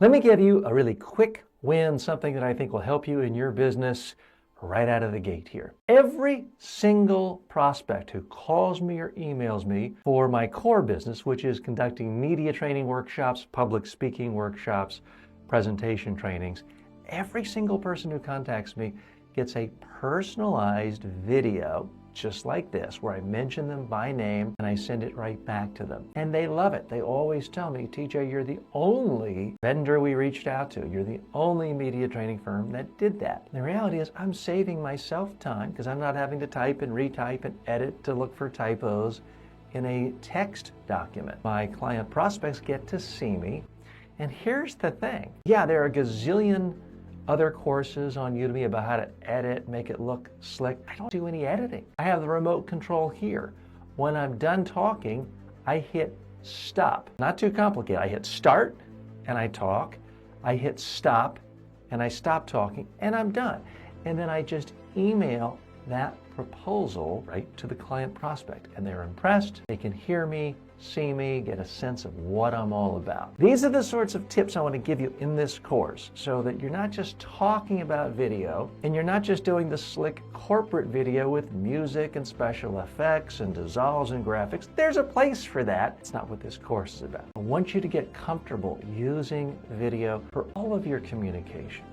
Let me give you a really quick win, something that I think will help you in your business right out of the gate here. Every single prospect who calls me or emails me for my core business, which is conducting media training workshops, public speaking workshops, presentation trainings, every single person who contacts me gets a personalized video just like this, where I mention them by name and I send it right back to them. And they love it. They always tell me, TJ, you're the only vendor we reached out to. You're the only media training firm that did that. The reality is I'm saving myself time because I'm not having to type and retype and edit to look for typos in a text document. My client prospects get to see me. And here's the thing. Yeah, there are a gazillion other courses on Udemy about how to edit, make it look slick. I don't do any editing. I have the remote control here. When I'm done talking, I hit stop. Not too complicated. I hit start and I talk. I hit stop and I stop talking and I'm done. And then I just email that proposal right to the client prospect, and they're impressed. They can hear me, see me, get a sense of what I'm all about. These are the sorts of tips I want to give you in this course so that you're not just talking about video and you're not just doing the slick corporate video with music and special effects and dissolves and graphics. There's a place for that. It's not what this course is about. I want you to get comfortable using video for all of your communication.